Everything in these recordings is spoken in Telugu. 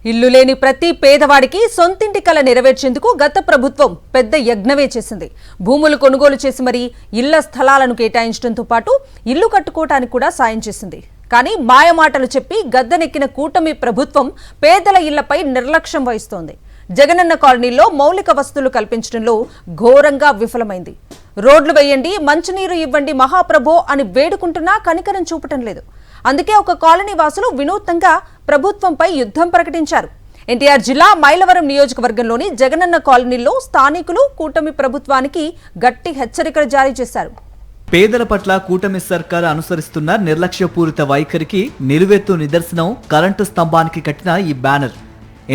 ఇల్లు లేని ప్రతి పేదవాడికి సొంతింటి కల నెరవేర్చేందుకు గత ప్రభుత్వం పెద్ద యజ్ఞమే చేసింది. భూములు కొనుగోలు చేసి మరీ ఇళ్ల స్థలాలను కేటాయించడంతో పాటు ఇల్లు కట్టుకోవడానికి కూడా సాయం చేసింది. కానీ మాయమాటలు చెప్పి గద్దెనెక్కిన కూటమి ప్రభుత్వం పేదల ఇళ్లపై నిర్లక్ష్యం వహిస్తోంది. జగనన్న కాలనీలో మౌలిక వసతులు కల్పించడంలో ఘోరంగా విఫలమైంది. రోడ్లు వేయండి, మంచినీరు ఇవ్వండి మహాప్రభో అని వేడుకుంటున్నా కనికరం చూపటం లేదు. అందుకే ఒక కాలనీ వాసులు వినూత్నంగా ప్రభుత్వంపై యుద్ధం ప్రకటించారు. ఎన్టీఆర్ జిల్లా మైలవరం నియోజకవర్గంలోని జగనన్న కాలనీలో స్థానికులు కూటమి ప్రభుత్వానికి గట్టి హెచ్చరికలు జారీ చేశారు. పేదల పట్ల కూటమి సర్కారు అనుసరిస్తున్న నిర్లక్ష్యపూరిత వైఖరికి నిలువెత్తు నిదర్శనం కరెంటు స్తంభానికి కట్టిన ఈ బ్యానర్.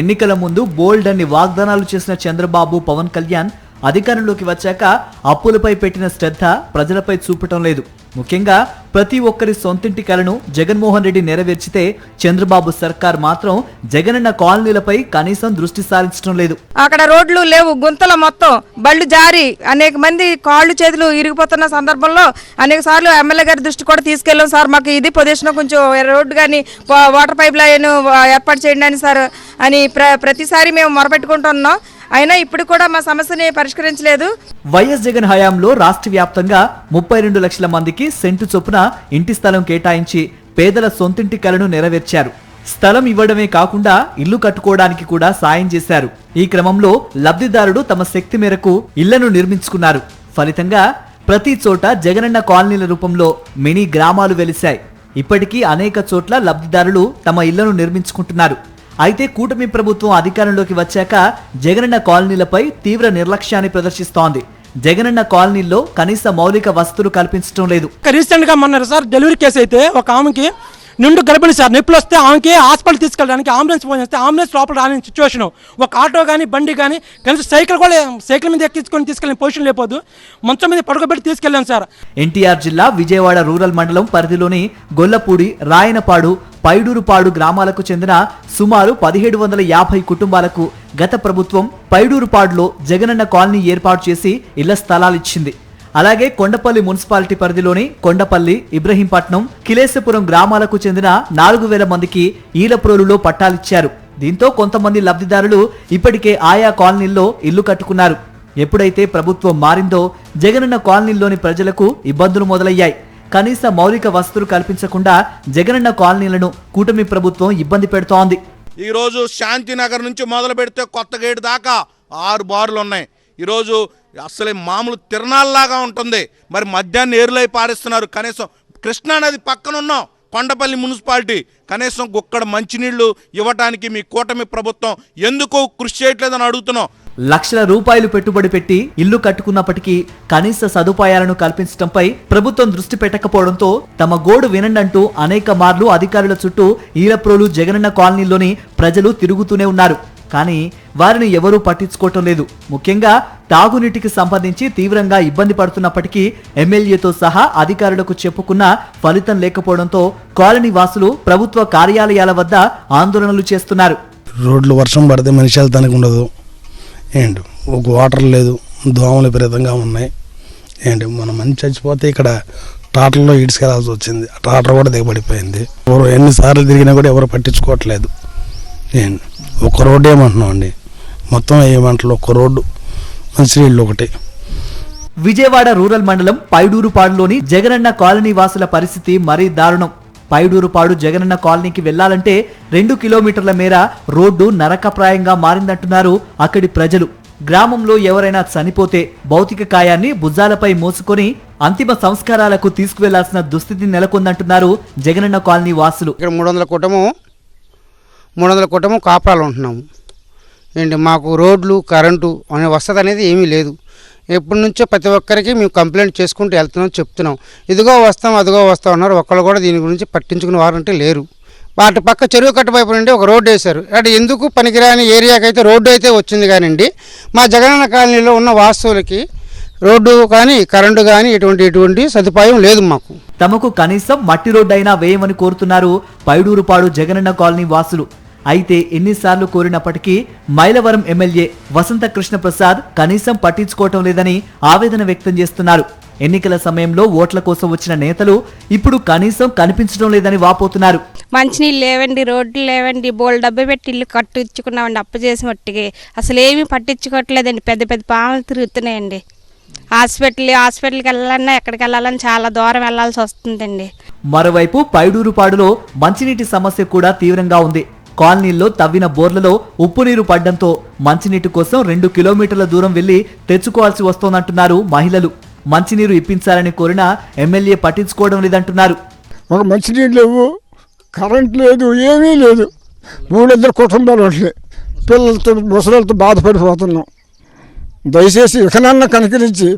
ఎన్నికల ముందు బోల్డ్ అన్ని వాగ్దానాలు చేసిన చంద్రబాబు, పవన్ కళ్యాణ్ అధికారంలోకి వచ్చాక అప్పులపై పెట్టిన శ్రద్ధ ప్రజలపై చూపటం లేదు. ముఖ్యంగా ప్రతి ఒక్కరి సొంతింటి కలను జగన్మోహన్ రెడ్డి నెరవేర్చితే చంద్రబాబు సర్కార్ మాత్రం జగనన్న కాలనీలపై కనీసం దృష్టి సారించడం లేదు. అక్కడ రోడ్లు లేవు, గుంతల మొత్తం బళ్ళు జారి అనేక మంది కాళ్ళు చేతులు ఇరిగిపోతున్న సందర్భంలో అనేక సార్లు ఎమ్మెల్యే గారి దృష్టి కూడా తీసుకెళ్ళాం. సార్ మాకు ఇది పొజిషన్ కొంచెం రోడ్డు కానీ వాటర్ పైప్ లైన్ ఏర్పాటు చేయండి అని సార్ అని ప్రతిసారి మేము మొరపెట్టుకుంటున్నాం. అయినా ఇప్పుడు కూడా మా సమస్యని పరిష్కరించలేదు. వైఎస్ జగన్ హయాంలో రాష్ట్ర వ్యాప్తంగా 32 లక్షల మందికి సెంటు చొప్పున ఇంటి స్థలం కేటాయించి పేదల సొంతింటి కలను నెరవేర్చారు. స్థలం ఇవ్వడమే కాకుండా ఇల్లు కట్టుకోవడానికి కూడా సాయం చేశారు. ఈ క్రమంలో లబ్ధిదారుడు తమ శక్తి మేరకు ఇళ్లను నిర్మించుకున్నారు. ఫలితంగా ప్రతి చోట జగనన్న కాలనీల రూపంలో మినీ గ్రామాలు వెలిశాయి. ఇప్పటికీ అనేక చోట్ల లబ్ధిదారులు తమ ఇళ్లను నిర్మించుకుంటున్నారు. అయితే కూటమి ప్రభుత్వం అధికారంలోకి వచ్చాక జగనన్న కాలనీలపై తీవ్ర నిర్లక్ష్యాన్ని ప్రదర్శిస్తోంది. జగనన్న కాలనీల్లో కనీస మౌలిక వసతులు కల్పించడం లేదు. రీసెంట్ గా మొన్న సార్ డెలివరీ కేసు అయితే ఒక ఆమెకి నిండు గర్భిణి సార్, నొప్పులు వస్తే ఆమెకి హాస్పిటల్ తీసుకెళ్ళడానికి అంబులెన్స్ ఫోన్ చేస్తే అంబులెన్స్ లోపల రాని సిచ్యువేషన్. ఒక ఆటో కానీ బండి కానీ కనీసం సైకిల్ మీద ఎక్కించుకొని తీసుకెళ్ళిన పొజిషన్ లేకపోదు, మంచం మీద పడుకోబెట్టి తీసుకెళ్ళాం సార్. ఎన్టీఆర్ జిల్లా విజయవాడ రూరల్ మండలం పరిధిలోని గొల్లపూడి, రాయనపాడు, పైడూరుపాడు గ్రామాలకు చెందిన సుమారు 1750 కుటుంబాలకు గత ప్రభుత్వం పైడూరుపాడులో జగనన్న కాలనీ ఏర్పాటు చేసి ఇళ్ల స్థలాలిచ్చింది. అలాగే కొండపల్లి మున్సిపాలిటీ పరిధిలోని కొండపల్లి, ఇబ్రహీంపట్నం, కిలేశపురం గ్రామాలకు చెందిన 4000 మందికి ఈలప్రోలులో పట్టాలిచ్చారు. దీంతో కొంతమంది లబ్ధిదారులు ఇప్పటికే ఆయా కాలనీల్లో ఇల్లు కట్టుకున్నారు. ఎప్పుడైతే ప్రభుత్వం మారిందో జగనన్న కాలనీల్లోని ప్రజలకు ఇబ్బందులు మొదలయ్యాయి. కనీస మౌలిక వసతులు కల్పించకుండా జగనన్న కాలనీలను కూటమి ప్రభుత్వం ఇబ్బంది పెడుతోంది. ఈరోజు శాంతినగర్ నుంచి మొదలు పెడితే కొత్త గేటు దాకా 6 బార్లు ఉన్నాయి. ఈరోజు అసలే మామూలు తిరణాల్లాగా ఉంటుంది. మరి మధ్యాహ్నం ఏరులై పారిస్తున్నారు. కనీసం కృష్ణానది పక్కన ఉన్నాం కొండపల్లి మున్సిపాలిటీ, కనీసం గుక్కడ మంచినీళ్లు ఇవ్వటానికి మీ కూటమి ప్రభుత్వం ఎందుకు కృషి చేయట్లేదని అడుగుతున్నాం. లక్షల రూపాయలు పెట్టుబడి పెట్టి ఇల్లు కట్టుకున్నప్పటికీ కనీస సదుపాయాలను కల్పించడంపై ప్రభుత్వం దృష్టి పెట్టకపోవడంతో తమ గోడు వినండంటూ అనేక మార్లు అధికారుల చుట్టూ ఈలప్రోలు జగనన్న కాలనీలోని ప్రజలు తిరుగుతూనే ఉన్నారు. కానీ వారిని ఎవరూ పట్టించుకోవటం లేదు. ముఖ్యంగా తాగునీటికి సంబంధించి తీవ్రంగా ఇబ్బంది పడుతున్నప్పటికీ ఎమ్మెల్యేతో సహా అధికారులకు చెప్పుకున్నా ఫలితం లేకపోవడంతో కాలనీ వాసులు ప్రభుత్వ కార్యాలయాల వద్ద ఆందోళనలు చేస్తున్నారు. రోడ్లు వర్షం పడితే మనిషి వెళ్తానికి ఉండదు, ఏంటి ఒక వాటర్ లేదు, దోమలు విపరీతంగా ఉన్నాయి. ఏంటి మన మనిషి చచ్చిపోతే ఇక్కడ టాటర్లో ఈడ్చుకెళ్లాల్సి వచ్చింది. టాటర్ కూడా దిగబడిపోయింది. ఎవరు ఎన్నిసార్లు తిరిగినా కూడా ఎవరు పట్టించుకోవట్లేదు. ఏంటి ఒక రోడ్డు ఏమంటున్నాం అండి, మొత్తం ఏమంటారు ఒక రోడ్డు, మంచినీళ్ళు ఒకటి. విజయవాడ రూరల్ మండలం పైడూరుపాడులోని జగనన్న కాలనీ వాసుల పరిస్థితి మరీ దారుణం. పైడూరుపాడు జగనన్న కాలనీకి వెళ్లాలంటే 2 కిలోమీటర్ల మేర రోడ్డు నరకప్రాయంగా మారిందంటున్నారు అక్కడి ప్రజలు. గ్రామంలో ఎవరైనా చనిపోతే భౌతిక కాయాన్ని భుజాలపై మోసుకొని అంతిమ సంస్కారాలకు తీసుకువెళ్లాల్సిన దుస్థితి నెలకొందంటున్నారు జగనన్న కాలనీ వాసులు. ఇక్కడ 300 కుటుంబం కాపురాలు ఉంటున్నాము. ఏంటి మాకు రోడ్లు, కరెంటు అనే వసతి అనేది ఏమీ లేదు. ఎప్పటి నుంచో ప్రతి ఒక్కరికి మేము కంప్లైంట్ చేసుకుంటూ వెళ్తున్నాం, చెప్తున్నాం. ఇదిగో వస్తాం, అదిగో వస్తాం అన్నారు. ఒక్కళ్ళు కూడా దీని గురించి పట్టించుకునే వారంటే లేరు. వాటి పక్క చెరువు కట్ట వైపు నుండి ఒక రోడ్డు వేశారు. అంటే ఎందుకు పనికిరాని ఏరియాకైతే రోడ్డు అయితే వచ్చింది. కానివ్వండి మా జగనన్న కాలనీలో ఉన్న వాస్తువులకి రోడ్డు కానీ కరెంటు కానీ ఎటువంటి సదుపాయం లేదు మాకు. తమకు కనీసం మట్టి రోడ్డు అయినా వేయమని కోరుతున్నారు పైడూరుపాడు జగనన్న కాలనీ వాసులు. అయితే ఎన్నిసార్లు కోరినప్పటికీ మైలవరం ఎమ్మెల్యే వసంత కృష్ణ ప్రసాద్ కనీసం పట్టించుకోవటం లేదని ఆవేదన వ్యక్తం చేస్తున్నారు. ఎన్నికల సమయంలో ఓట్ల కోసం వచ్చిన నేతలు ఇప్పుడు కనీసం కనిపించడం లేదని వాపోతున్నారు. మంచినీళ్ళు లేవండి, రోడ్లు లేవండి, బోల్ డబ్బు పెట్టి ఇల్లు కట్టించుకున్నామండి అప్పు చేసి మట్టికి. అసలు ఏమీ పట్టించుకోవట్లేదండి, పెద్ద పెద్ద పాములు తిరుగుతున్నాయండి. హాస్పిటల్కి వెళ్ళాలన్నా ఎక్కడికి వెళ్ళాలన్నా చాలా దూరం వెళ్ళాల్సి వస్తుందండి. మరోవైపు పైడూరుపాడులో మంచినీటి సమస్య కూడా తీవ్రంగా ఉంది. కాలనీల్లో తవ్విన బోర్లలో ఉప్పు నీరు పడ్డంతో మంచినీటి కోసం 2 కిలోమీటర్ల దూరం వెళ్లి తెచ్చుకోవాల్సి వస్తోందంటున్నారు మహిళలు. మంచినీరు ఇప్పించాలని కోరినా ఎమ్మెల్యే పట్టించుకోవడం లేదంటున్నారు. ఒక మంచినీళ్ళు లేవు, కరెంట్ లేదు, ఏమీ లేదు. 3 కుటుంబాలు ఉంటే పిల్లలతో ముసలితో బాధపడిపోతున్నాం. దయచేసి ఇకనన్నా కనికరించి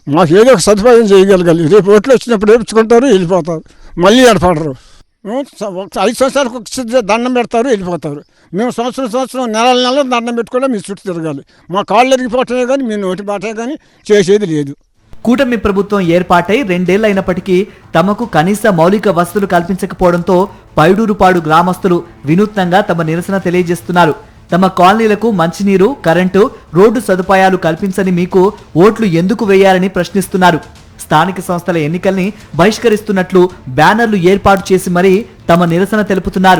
మాకు ఏదో ఒక సదుపాయం చేయగలగాలి. రేపు ఓట్లు వచ్చినప్పుడు వేపించుకుంటారు, వెళ్ళిపోతారు, మళ్ళీ ఏర్పడరు. 5 సంవత్సరాలకు ఒక దండం పెడతారు, వెళ్ళిపోతారు. మేము సంవత్సరం నెల దండం పెట్టుకుంటే మీ చుట్టూ తిరగాలి. మా కాళ్ళు ఎరిగిపోవటమే కానీ మీ నోటి బాటే కానీ చేసేది లేదు. కూటమి ప్రభుత్వం ఏర్పాటై 2 ఏళ్లైనప్పటికీ తమకు కనీస మౌలిక వసతులు కల్పించకపోవడంతో పైడూరుపాడు గ్రామస్తులు వినూత్నంగా తమ నిరసన తెలియజేస్తున్నారు. తమ కాలనీలకు మంచినీరు, కరెంటు, రోడ్డు సదుపాయాలు కల్పించని మీకు ఓట్లు ఎందుకు వేయాలని ప్రశ్నిస్తున్నారు. స్థానిక సంస్థల ఎన్నికల్ని బహిష్కరిస్తున్నట్లు బ్యానర్లు ఏర్పాటు చేసి మరీ తమ నిరసన తెలుపుతున్నారు.